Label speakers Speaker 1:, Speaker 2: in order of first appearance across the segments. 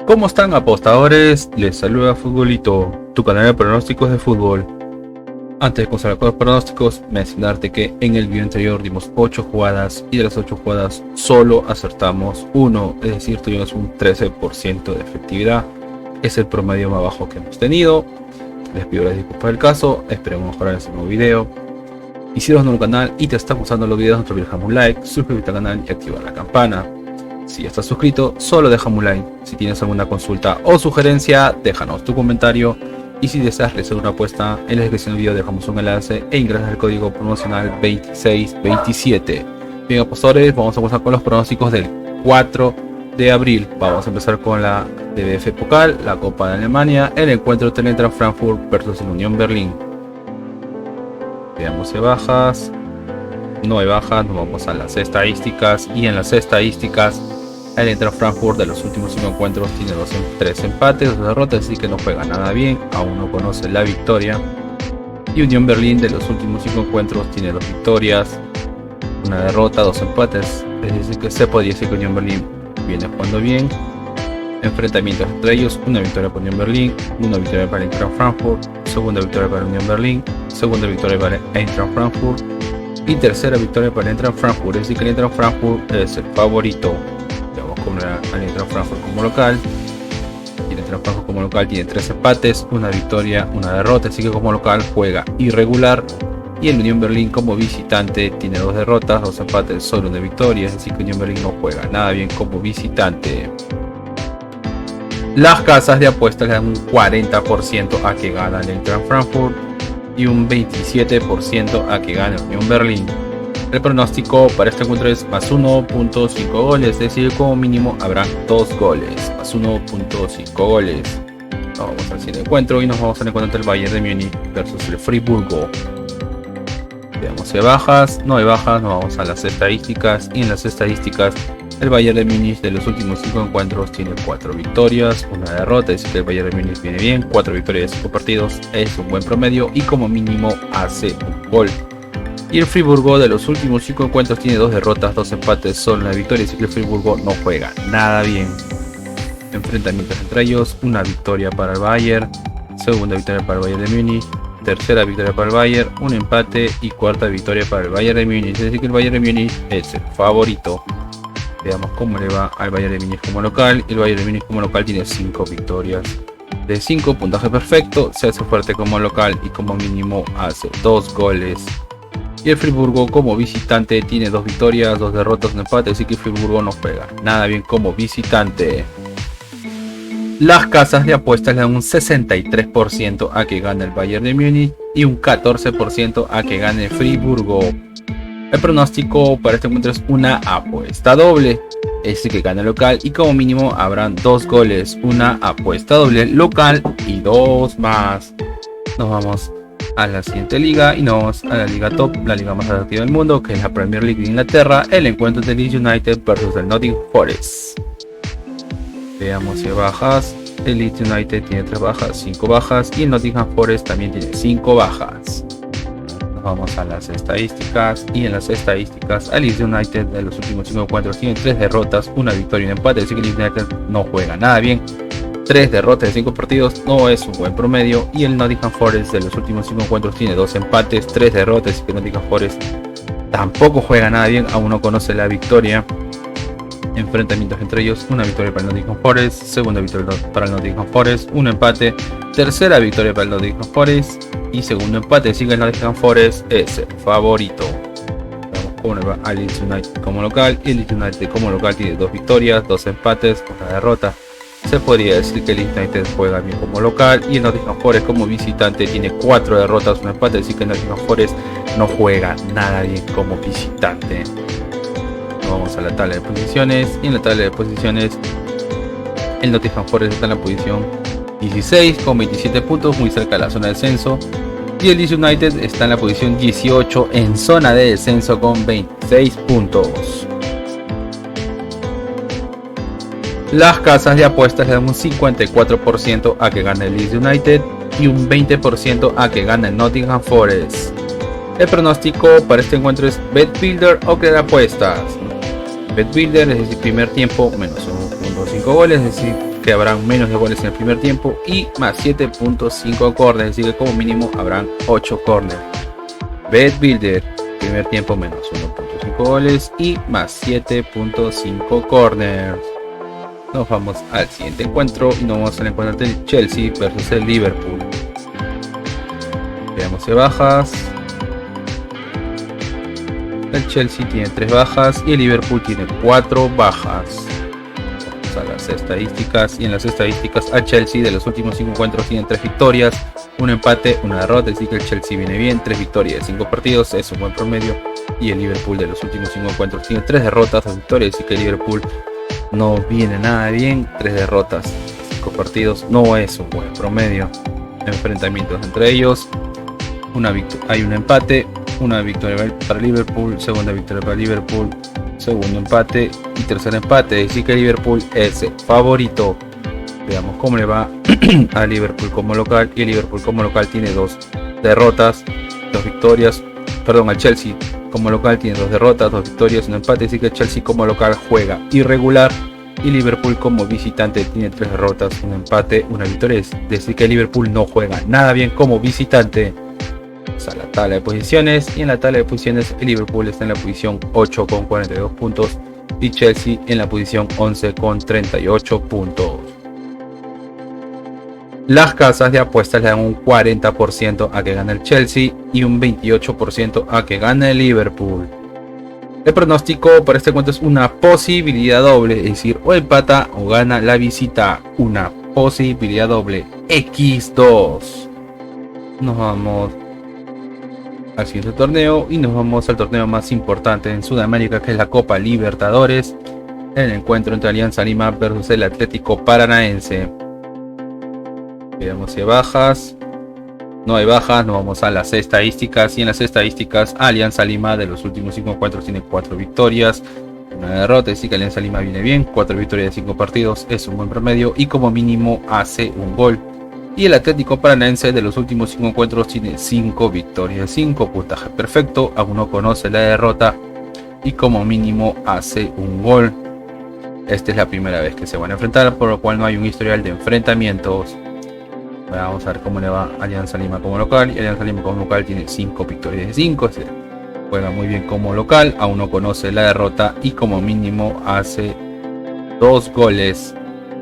Speaker 1: ¿Cómo están, apostadores? Les saluda Futbolito, tu canal de pronósticos de fútbol. Antes de comenzar con los pronósticos, mencionarte que en el video anterior dimos 8 jugadas y de las 8 jugadas solo acertamos 1, es decir, tuvimos un 13% de efectividad. Es el promedio más bajo que hemos tenido. Les pido las disculpas del caso, esperemos mejorar en este nuevo video. Y si eres nuevo en el canal y te están gustando los videos, no te olvides dejar un like, suscribirte al canal y activar la campana. Si ya estás suscrito, solo déjame un like. Si tienes alguna consulta o sugerencia, déjanos tu comentario. Y si deseas realizar una apuesta, en la descripción del video dejamos un enlace e ingresas el código promocional 2627. Bien, apostadores, vamos a comenzar con los pronósticos del 4 de abril. Vamos a empezar con la DBF Pokal, la Copa de Alemania, el encuentro entre Eintracht Frankfurt versus el Unión Berlín. Veamos si bajas. No hay bajas, nos vamos a las estadísticas. Y en las estadísticas, el Eintracht Frankfurt de los últimos 5 encuentros tiene 3 empates, 2 derrotas, así que no juega nada bien, aún no conoce la victoria. Y Unión Berlín de los últimos 5 encuentros tiene 2 victorias, 1 derrota, 2 empates, es decir que se podría decir que Unión Berlín viene jugando bien. Enfrentamientos entre ellos: una victoria para Unión Berlín, una victoria para Eintracht Frankfurt, segunda victoria para Unión Berlín, segunda victoria para Eintracht Frankfurt y tercera victoria para Eintracht Frankfurt, es decir que el Eintracht Frankfurt es el favorito. Vamos con el Eintracht Frankfurt como local. Y el Eintracht Frankfurt como local tiene 3 empates, una victoria, una derrota, así que como local juega irregular. Y el Unión Berlín como visitante tiene 2 derrotas, 2 empates, solo una victoria, es decir que Unión Berlín no juega nada bien como visitante. Las casas de apuestas le dan un 40% a que gana el Eintracht Frankfurt y un 27% a que gane Unión Berlín. El pronóstico para este encuentro es más 1.5 goles, es decir, como mínimo habrán 2 goles, más 1.5 goles. Vamos al siguiente encuentro y nos vamos al encuentro entre el Bayern de Múnich versus el Friburgo. Veamos si hay bajas. No hay bajas, nos vamos a las estadísticas. Y en las estadísticas, el Bayern de Múnich de los últimos 5 encuentros tiene 4 victorias, 1 derrota, es decir que el Bayern de Múnich viene bien. 4 victorias de 5 partidos es un buen promedio y como mínimo hace un gol. Y el Friburgo de los últimos 5 encuentros tiene 2 derrotas, 2 empates, solo una victoria, así que el Friburgo no juega nada bien. Enfrentamientos entre ellos: una victoria para el Bayern, segunda victoria para el Bayern de Múnich, tercera victoria para el Bayern, un empate y cuarta victoria para el Bayern de Múnich, es decir que el Bayern de Múnich es el favorito. Veamos cómo le va al Bayern de Múnich como local. El Bayern de Múnich como local tiene 5 victorias de 5, puntaje perfecto, se hace fuerte como local y como mínimo hace 2 goles. Y el Friburgo como visitante tiene 2 victorias, 2 derrotas, un empate, así que el Friburgo no juega nada bien como visitante. Las casas de apuestas le dan un 63% a que gane el Bayern de Múnich y un 14% a que gane el Friburgo. El pronóstico para este encuentro es una apuesta doble, es decir que gana el local y como mínimo habrán 2 goles, una apuesta doble local y 2 más. Nos vamos a la siguiente liga y nos vamos a la liga top, la liga más atractiva del mundo, que es la Premier League de Inglaterra, el encuentro de Leeds United versus el Nottingham Forest. Veamos si hay bajas. El Leeds United tiene 3 bajas, 5 bajas y el Nottingham Forest también tiene 5 bajas. Nos vamos a las estadísticas y en las estadísticas el Leeds United de los últimos 5 encuentros tiene 3 derrotas, una victoria y un empate, así que el Leeds United no juega nada bien. 3 derrotas de 5 partidos no es un buen promedio. Y el Nottingham Forest de los últimos 5 encuentros tiene 2 empates, 3 derrotas, y que el Nottingham Forest tampoco juega nada bien, aún no conoce la victoria. Enfrentamientos entre ellos: una victoria para el Nottingham Forest, segunda victoria para el Nottingham Forest, un empate, tercera victoria para el Nottingham Forest y segundo empate, así que el Nottingham Forest es el favorito. Vamos cómo le va al Leeds United como local. Y el Leeds United como local tiene 2 victorias, 2 empates, una derrota. Se podría decir que el Leeds United juega bien como local y el Nottingham Forest como visitante tiene 4 derrotas, un empate, así que el Nottingham Forest no juega nada bien como visitante. Vamos a la tabla de posiciones y en la tabla de posiciones el Nottingham Forest está en la posición 16 con 27 puntos, muy cerca de la zona de descenso, y el Leeds United está en la posición 18 en zona de descenso con 26 puntos. Las casas de apuestas le dan un 54% a que gane el Leeds United y un 20% a que gane el Nottingham Forest. El pronóstico para este encuentro es BetBuilder o crear apuestas. BetBuilder es decir primer tiempo menos 1.5 goles, es decir que habrán menos de goles en el primer tiempo y más 7.5 corners, es decir que como mínimo habrán 8 corners. Bet Builder, primer tiempo menos 1.5 goles y más 7.5 corners. Nos vamos al siguiente encuentro y nos vamos al encuentro del Chelsea versus el Liverpool. Veamos de bajas. El Chelsea tiene 3 bajas y el Liverpool tiene 4 bajas. Vamos a las estadísticas, y en las estadísticas al Chelsea de los últimos 5 encuentros tienen 3 victorias, un empate, una derrota, así que el Chelsea viene bien, 3 victorias de 5 partidos, es un buen promedio. Y el Liverpool de los últimos 5 encuentros tiene 3 derrotas, 2 victorias, así que el Liverpool no viene nada bien, 3 derrotas, 5 partidos, no es un buen promedio. Enfrentamientos entre ellos, hay un empate, una victoria para Liverpool, segunda victoria para Liverpool, segundo empate y tercer empate, así que Liverpool es el favorito. Veamos cómo le va a Liverpool como local, y el Liverpool como local tiene 2 derrotas, 2 victorias, perdón, al Chelsea como local tiene 2 derrotas, 2 victorias, un empate, así que Chelsea como local juega irregular y Liverpool como visitante tiene 3 derrotas, un empate, una victoria, es decir que Liverpool no juega nada bien como visitante. A la tabla de posiciones, y en la tabla de posiciones el Liverpool está en la posición 8 con 42 puntos y Chelsea en la posición 11 con 38 puntos. Las casas de apuestas le dan un 40% a que gane el Chelsea y un 28% a que gane el Liverpool. El pronóstico para este encuentro es una posibilidad doble, es decir, o empata o gana la visita, una posibilidad doble X2. Nos vamos al siguiente torneo y nos vamos al torneo más importante en Sudamérica, que es la Copa Libertadores, el encuentro entre Alianza Lima versus el Atlético Paranaense. Veamos si hay bajas. No hay bajas, nos vamos a las estadísticas, y en las estadísticas Alianza Lima de los últimos 5 encuentros tiene 4 victorias, una derrota, así que Alianza Lima viene bien, 4 victorias de 5 partidos, es un buen promedio y como mínimo hace un gol. Y el Atlético Paranaense de los últimos 5 encuentros tiene 5 victorias de 5, puntaje perfecto, aún no conoce la derrota y como mínimo hace un gol. Esta es la primera vez que se van a enfrentar, por lo cual no hay un historial de enfrentamientos. Vamos a ver cómo le va a Alianza Lima como local, y Alianza Lima como local tiene 5 victorias de 5, juega muy bien como local, aún no conoce la derrota y como mínimo hace 2 goles.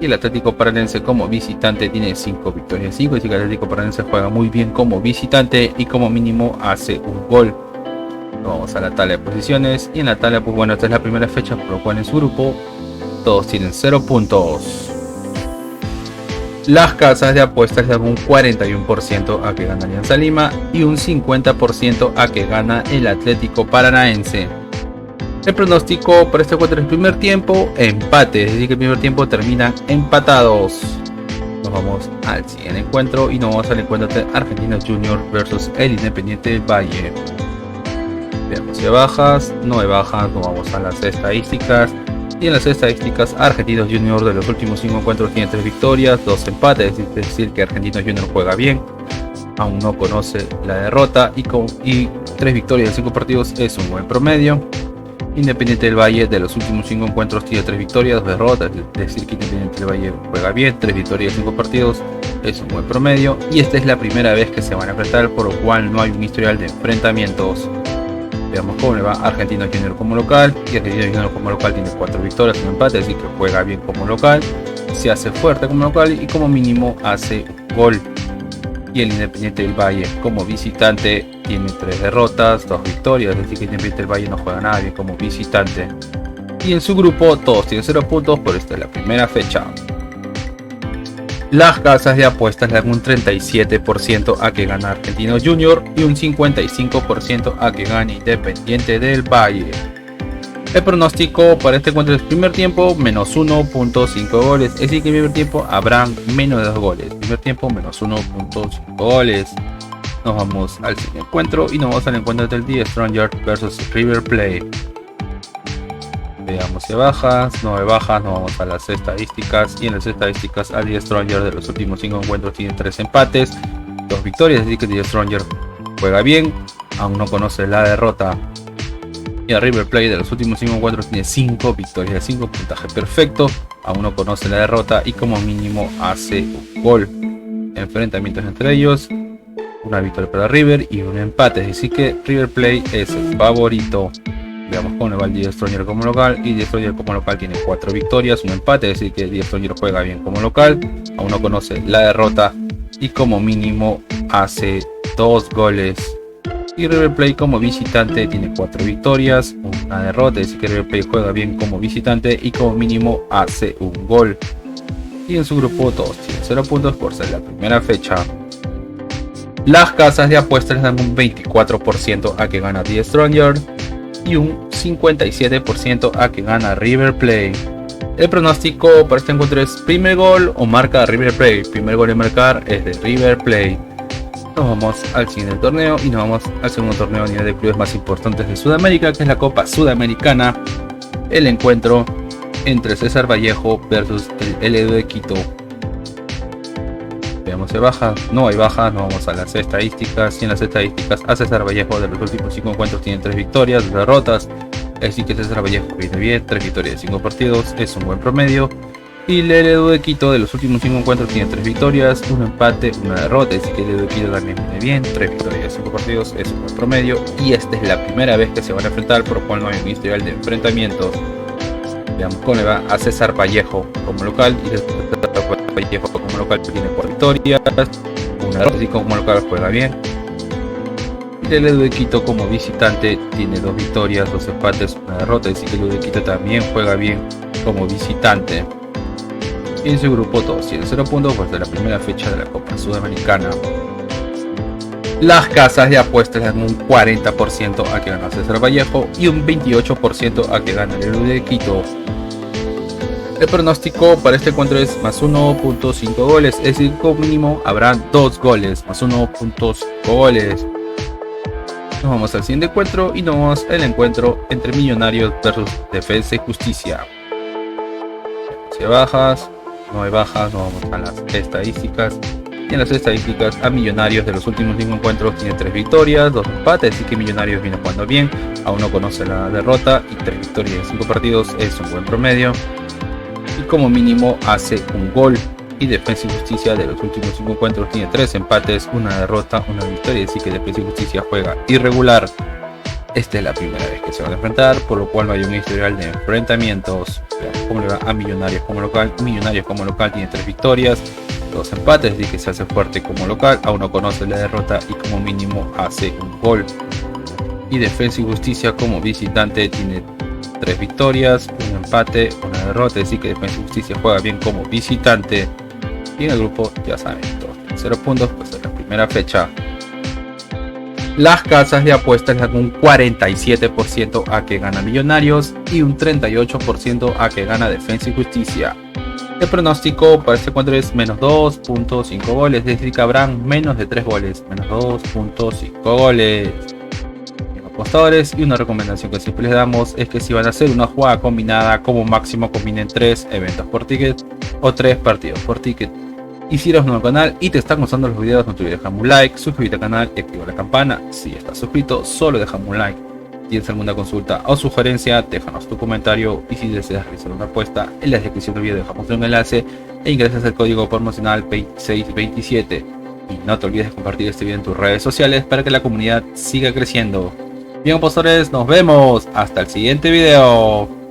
Speaker 1: Y el Atlético Paranaense como visitante tiene 5 victorias de 5, así que el Atlético Paranaense juega muy bien como visitante y como mínimo hace un gol. Vamos a la tabla de posiciones, y en la tabla, pues bueno, esta es la primera fecha, por lo cual en su grupo todos tienen 0 puntos. Las casas de apuestas le dan un 41% a que gana Alianza Lima y un 50% a que gana el Atlético Paranaense. El pronóstico para este encuentro es primer tiempo empate, es decir que el primer tiempo termina empatados. Nos vamos al siguiente encuentro y nos vamos al encuentro de Argentinos Juniors versus el Independiente del Valle. Veamos si hay bajas, no hay bajas, nos vamos a las estadísticas. Y en las estadísticas Argentinos Juniors de los últimos 5 encuentros tiene 3 victorias, 2 empates, es decir que Argentinos Juniors juega bien, aún no conoce la derrota y 3 victorias de 5 partidos es un buen promedio. Independiente del Valle de los últimos 5 encuentros tiene 3 victorias, 2 derrotas, es decir que Independiente del Valle juega bien, 3 victorias de 5 partidos es un buen promedio, y esta es la primera vez que se van a enfrentar, por lo cual no hay un historial de enfrentamientos. Veamos cómo le va a Argentinos Juniors como local, y Argentinos Juniors como local tiene 4 victorias, un empate, así que juega bien como local, se hace fuerte como local y como mínimo hace un gol. Y el Independiente del Valle como visitante tiene 3 derrotas, 2 victorias, es decir que Independiente del Valle no juega nada bien como visitante. Y en su grupo todos tienen 0 puntos, por esta es la primera fecha. Las casas de apuestas le dan un 37% a que gana Argentinos Juniors y un 55% a que gane Independiente del Valle. El pronóstico para este encuentro es primer tiempo menos 1.5 goles, es decir que en primer tiempo habrán menos de 2 goles. Primer tiempo menos 1.5 goles. Nos vamos al siguiente encuentro y nos vamos al encuentro del The Strongers versus River Plate. Veamos si bajas, no hay bajas, nos vamos a las estadísticas, y en las estadísticas al The Strongers de los últimos 5 encuentros tiene 3 empates, 2 victorias, es decir que The Strongers juega bien, aún no conoce la derrota. Y a River Plate de los últimos 5 encuentros tiene 5 victorias de 5, puntaje perfecto, aún no conoce la derrota y como mínimo hace un gol. Enfrentamientos entre ellos, una victoria para River y un empate, es decir que River Plate es el favorito. Veamos cómo le va el Die Destroyer como local, y Die Destroyer como local tiene 4 victorias, un empate, es decir que Die Destroyer juega bien como local, aún no conoce la derrota y como mínimo hace 2 goles. Y River Plate como visitante tiene 4 victorias, una derrota, es decir que River Plate juega bien como visitante y como mínimo hace un gol. Y en su grupo todos tienen 0 puntos por ser la primera fecha. Las casas de apuestas les dan un 24% a que gana Die Destroyer y un 57% a que gana River Plate. El pronóstico para este encuentro es primer gol o marca de River Plate. Primer gol en marcar es de River Plate. Nos vamos al siguiente torneo y nos vamos al segundo torneo a nivel de clubes más importantes de Sudamérica, que es la Copa Sudamericana. El encuentro entre César Vallejo versus el LDU de Quito. Veamos si hay bajas. No hay bajas, nos vamos a las estadísticas. Y en las estadísticas a César Vallejo de los últimos 5 encuentros tiene 3 victorias, 2 derrotas. Es decir que César Vallejo viene bien, 3 victorias de 5 partidos, es un buen promedio. Y el LDU de Quito de los últimos 5 encuentros tiene 3 victorias, un empate, una derrota. Es decir que el LDU de Quito también viene bien, 3 victorias de 5 partidos, es un buen promedio. Y esta es la primera vez que se van a enfrentar, por lo cual no hay un historial de enfrentamientos. Veamos cómo le va a César Vallejo como local. Y César Vallejo como local tiene 4 victorias, una derrota, así como local juega bien. Y el LDU de Quito como visitante tiene 2 victorias, 2 empates, una derrota, es decir que el LDU de Quito también juega bien como visitante. Y en su grupo todos tienen 0 puntos por ser la primera fecha de la Copa Sudamericana. Las casas de apuestas le dan un 40% a que gana César Vallejo y un 28% a que gana el LDU de Quito. El pronóstico para este encuentro es más 1.5 goles, es decir, como mínimo habrá 2 goles, más 1.5 goles. Nos vamos al siguiente encuentro y nos vamos al encuentro entre Millonarios versus Defensa y Justicia. Si hay bajas, no hay bajas, nos vamos a las estadísticas. Y en las estadísticas a Millonarios de los últimos 5 encuentros tiene 3 victorias, 2 empates, así que Millonarios viene jugando bien, aún no conoce la derrota y 3 victorias en 5 partidos es un buen promedio. Y como mínimo hace un gol. Y Defensa y Justicia de los últimos 5 encuentros tiene 3 empates, una derrota, una victoria, así que Defensa y Justicia juega irregular. Esta es la primera vez que se van a enfrentar, por lo cual no hay un historial de enfrentamientos. Veamos cómo le va a Millonarios como local. Millonarios como local tiene 3 victorias, 2 empates, así que se hace fuerte como local, aún no conoce la derrota y como mínimo hace un gol. Y Defensa y Justicia como visitante tiene 3 victorias, un empate, una derrota, así que Defensa y Justicia juega bien como visitante. Y en el grupo ya saben, todos 0 puntos, pues es la primera fecha. Las casas de apuestas le dan un 47% a que gana Millonarios y un 38% a que gana Defensa y Justicia. El pronóstico para este encuentro es menos 2.5 goles, es decir que habrán menos de 3 goles, menos 2.5 goles. Apostadores, y una recomendación que siempre les damos es que si van a hacer una jugada combinada, como máximo combinen 3 eventos por ticket o 3 partidos por ticket. Y si eres nuevo al canal y te están gustando los videos, no te olvides dejar un like, suscríbete al canal y activa la campana. Si estás suscrito, solo déjame un like. Si tienes alguna consulta o sugerencia, déjanos tu comentario, y si deseas realizar una apuesta, en la descripción del video dejamos un enlace e ingresas el código promocional 2627. Y no te olvides de compartir este video en tus redes sociales para que la comunidad siga creciendo. Bien, apostadores, nos vemos hasta el siguiente video.